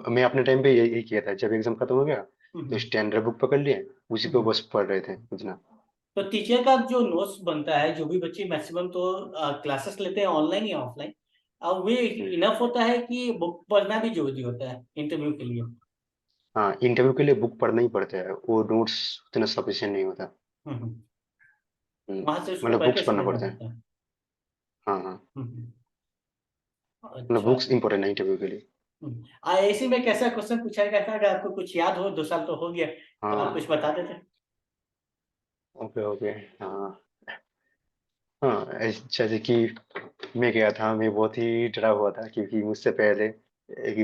Speaker 2: मैं अपने टाइम पे यही किया था, जब एग्जाम खत्म हो गया तो
Speaker 1: हम्म,
Speaker 2: स्टैंडर्ड बुक पकड़ लिए, उसी को
Speaker 1: हम्म।
Speaker 2: बस पढ़ रहे थे इतना।
Speaker 1: तो टीचर का जो नोट्स बनता है, जो भी बच्चे मैक्सिमम तो क्लासेस लेते हैं ऑनलाइन या ऑफलाइन, अब वे
Speaker 2: हम्म।
Speaker 1: इनफ होता है कि बुक पढ़ना भी जरूरी होता है इंटरव्यू के लिए?
Speaker 2: हाँ, इंटरव्यू के लिए बुक पढ़ना ही पड़ता है, वो नोट्स उतना सफिशिएंट नहीं होता।
Speaker 1: वहां से उसको
Speaker 2: मतलब
Speaker 1: पढ़ के
Speaker 2: बुक्स पढ़ना
Speaker 1: समझना
Speaker 2: पड़ता है।
Speaker 1: पड़ता है।
Speaker 2: हाँ हाँ।
Speaker 1: हम्म,
Speaker 2: मतलब
Speaker 1: अच्छा।
Speaker 2: बुक्स इंपॉर्टेंट है इंटरव्यू के लिए।
Speaker 1: ऐसे में कैसा क्वेश्चन पूछा गया था, अगर आपको कुछ याद हो, 2 साल तो हो गया, तो आप कुछ
Speaker 2: हाँ,
Speaker 1: बता देते?
Speaker 2: Okay okay. हाँ हाँ, जैसे कि मैं गया था, मैं बहुत ही डरा हुआ था, क्योंकि मुझसे पहले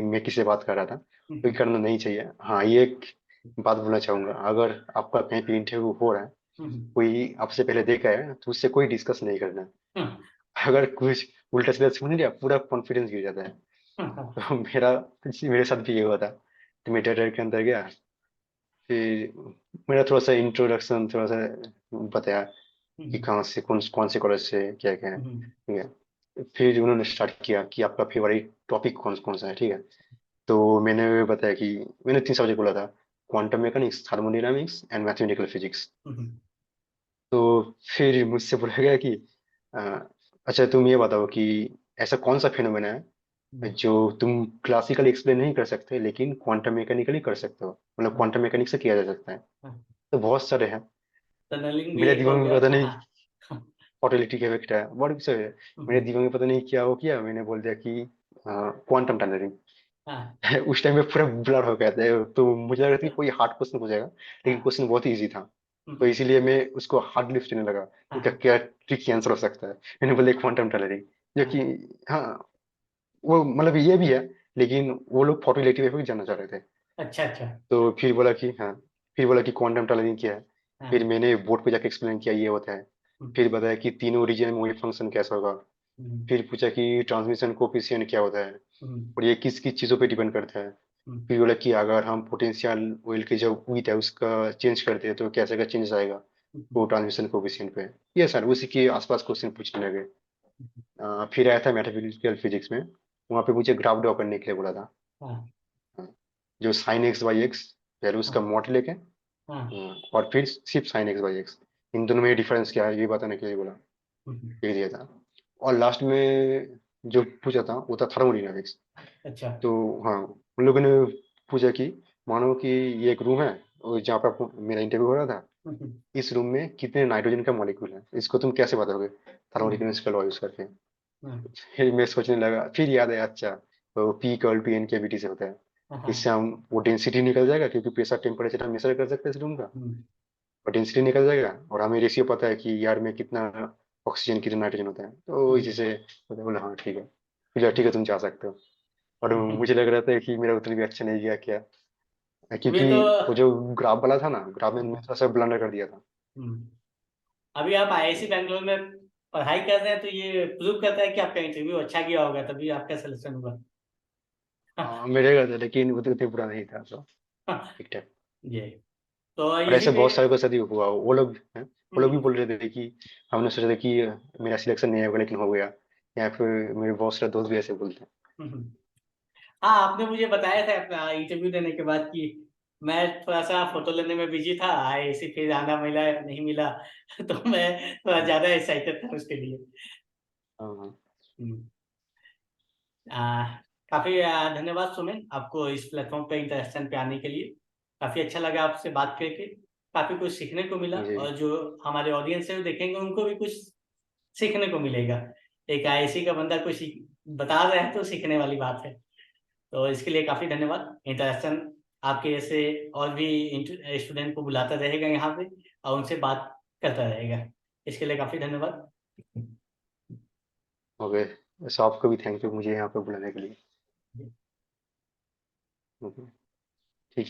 Speaker 2: मैं किसी से बात कर रहा था, कोई
Speaker 1: हम्म,
Speaker 2: करना नहीं चाहिए। हाँ, ये एक बात बोलना चाहूंगा, अगर आपका कहीं पे इंटरव्यू हो रहा है,
Speaker 1: हम्म,
Speaker 2: कोई आपसे पहले देखा है, तो उससे कोई डिस्कस नहीं करना है।
Speaker 1: हम्म,
Speaker 2: अगर कुछ उल्टा सीधा सुन लिया, पूरा कॉन्फिडेंस गिर जाता है।
Speaker 1: हम्म,
Speaker 2: तो मेरे साथ भी ये हुआ था। तो मैं डर के अंदर गया, फिर मेरा थोड़ा सा इंट्रोडक्शन थोड़ा सा बताया कि
Speaker 1: हम्म,
Speaker 2: कहाँ से, कौन कौन से कॉलेज से, क्या क्या है,
Speaker 1: हम्म,
Speaker 2: ठीक है। फिर उन्होंने स्टार्ट किया कि आपका फेवरेट टॉपिक कौन कौन सा है, ठीक है। तो मैंने बताया कि मैंने 3 सब्जेक्ट बोला था, quantum mechanics, thermodynamics and mathematical physics.
Speaker 1: Hmm,
Speaker 2: तो फिर मुझसे बोला गया कि अ, अच्छा तुम ये बताओ कि ऐसा कौन सा फिनोमेना है जो तुम क्लासिकली एक्सप्लेन नहीं कर सकते, लेकिन क्वांटम मैकेनिकली कर सकते हो, मतलब क्वांटम मैकेनिक्स से किया जा सकता है। तो बहुत सारे हैं।
Speaker 1: टनलिंग भी
Speaker 2: मेरे
Speaker 1: एक
Speaker 2: दिमाग
Speaker 1: हो
Speaker 2: में
Speaker 1: गया,
Speaker 2: पता
Speaker 1: हाँ
Speaker 2: नहीं,
Speaker 1: हाँ।
Speaker 2: ऑटोलिटी का इफेक्ट है, बहुत कुछ है। मेरे दिमाग में पता नहीं क्या हो गया, मैंने बोल दिया कि क्वांटम टनलिंग।
Speaker 1: हाँ
Speaker 2: उस टाइम में पूरा ब्लर हो गया था, तो मुझे लगा था कि कोई हार्ड क्वेश्चन पूछेगा, लेकिन
Speaker 1: हाँ,
Speaker 2: क्वेश्चन बहुत ही इजी था। तो इसीलिए मैं उसको हार्ड लिफ्ट करने लगा,
Speaker 1: हाँ
Speaker 2: इसका क्या ट्रिकी आंसर हो सकता है। मैंने बोला क्वांटम टनलिंग, जो कि
Speaker 1: हाँ,
Speaker 2: हाँ, वो मतलब ये भी है, लेकिन वो लोग फोटो इलेक्ट्रिक इफेक्ट जानना चाह रहे थे।
Speaker 1: अच्छा अच्छा।
Speaker 2: तो फिर बोला कि हाँ, फिर बोला कि क्वांटम टनलिंग क्या है। फिर
Speaker 1: हाँ।
Speaker 2: मैंने बोर्ड पे जाके एक्सप्लेन किया ये होता है।
Speaker 1: हम्म,
Speaker 2: फिर बताया कि तीनों रीजन में वही फंक्शन कैसा होगा।
Speaker 1: हम्म,
Speaker 2: फिर पूछा कि ट्रांसमिशन कोफिशिएंट क्या होता है
Speaker 1: हम्म,
Speaker 2: और ये किस किस चीज़ों पे डिपेंड करता है।
Speaker 1: हम्म,
Speaker 2: फिर बोला कि अगर हम पोटेंशियल ऑयल की जो हीट है उसका चेंज करते हैं तो कैसे का चेंज आएगा
Speaker 1: हम्म,
Speaker 2: वो ट्रांसमिशन कोफिशिएंट पे। ये सर उसी के आसपास क्वेश्चन पूछने लगे।
Speaker 1: हम्म,
Speaker 2: फिर आया था मैथमेटिकल फिजिक्स में, वहाँ पे मुझे ग्राफ ड्रॉ करने के लिए बोला था।
Speaker 1: हाँ
Speaker 2: हाँ, जो साइन एक्स बाई एक्स, पहले उसका
Speaker 1: हाँ
Speaker 2: मॉडल लेके,
Speaker 1: हाँ।
Speaker 2: और फिर सिर्फ साइन एक्स बाई एक्स, इन दोनों में डिफरेंस क्या है ये बताने के लिए बोला,
Speaker 1: हम्म,
Speaker 2: लिख दिया था। और लास्ट में जो पूछा था वो था थर्मोडायनामिक्स।
Speaker 1: अच्छा।
Speaker 2: तो हाँ, उन लोगों ने पूछा कि मानो कि ये एक रूम है और जहाँ पे मेरा इंटरव्यू हो रहा था,
Speaker 1: हम्म,
Speaker 2: इस रूम में कितने नाइट्रोजन का मॉलिक्यूल है, इसको तुम कैसे बताओगे
Speaker 1: हम्म,
Speaker 2: थर्मोडायनामिक्स का लॉ यूज करके।
Speaker 1: हम्म,
Speaker 2: फिर मैं सोचने लगा, फिर याद आया अच्छा, तो पी इक्वल टू एन केविटी से होता है।
Speaker 1: हाँ
Speaker 2: इससे
Speaker 1: हाँ,
Speaker 2: हम वो डेंसिटी निकल जाएगा, क्योंकि प्रेशर टेम्परेचर हम मेजर कर सकते हैं इस रूम का,
Speaker 1: हम्म,
Speaker 2: और डेंसिटी निकल जाएगा, और हमें रेशियो पता है कि यार में कितना ऑक्सीजन कितना नाइट्रोजन होता है, तो इसी
Speaker 1: हम्म,
Speaker 2: से पता बोला हाँ ठीक है। बोला ठीक है तुम जा सकते हो। और
Speaker 1: हम्म।
Speaker 2: मुझे लग रहा था कि मेरा उतना भी अच्छा नहीं गया क्या,
Speaker 1: अभी
Speaker 2: क्योंकि
Speaker 1: तो
Speaker 2: वो जो ग्राफ वाला था ना, ग्राफ में मैं थोड़ा सा ब्लंडर कर दिया था।
Speaker 1: हम्म, अभी आप आईआईसी बैंगलोर में पढ़ाई कर रहे हैं, तो ये प्रूव करता है कि आपका इंटरव्यू अच्छा गया होगा, तभी आपका सिलेक्शन हुआ।
Speaker 2: हाँ मेरे का था, लेकिन वो तो उतना बुरा नहीं था, तो ठीक ठाक।
Speaker 1: ये तो
Speaker 2: और
Speaker 1: यही
Speaker 2: ऐसे
Speaker 1: पे।
Speaker 2: बहुत सारे के साथ ही हुआ, वो लोग हैं, वो लोग भी
Speaker 1: हम्म,
Speaker 2: बोल रहे थे कि हमने सोचा था कि मेरा सिलेक्शन नहीं होगा लेकिन हो गया, या फिर मेरे बहुत सारे दोस्त भी ऐसे बोलते हैं।
Speaker 1: हम्म। हाँ, आपने मुझे बताया था अपना इंटरव्यू देने के बाद कि मैं थोड़ा सा फोटो लेने में बिजी था, आईआईसी फिर आना मिला नहीं मिला। तो मैं थोड़ा
Speaker 2: हाँ
Speaker 1: ज्यादा एक्साइटेड था उसके लिए।
Speaker 2: हाँ हाँ।
Speaker 1: हम्म। आ, काफी धन्यवाद सुमित, आपको इस प्लेटफॉर्म पे इंटरेक्शन पे आने के लिए। काफी अच्छा लगा आपसे बात करके, काफी कुछ सीखने को मिला,
Speaker 2: मुझे भी।
Speaker 1: और जो हमारे ऑडियंस है वो देखेंगे उनको भी कुछ सीखने को मिलेगा। एक आईआईसी का बंदा कुछ बता रहा है तो सीखने वाली बात है। तो इसके लिए काफी धन्यवाद। इंटरेक्शन आपके ऐसे और भी स्टूडेंट को बुलाता रहेगा यहाँ पे, और उनसे बात करता रहेगा। इसके लिए काफी धन्यवाद।
Speaker 2: ओके, बस आपको भी थैंक यू मुझे यहाँ पे बुलाने के लिए। ओके।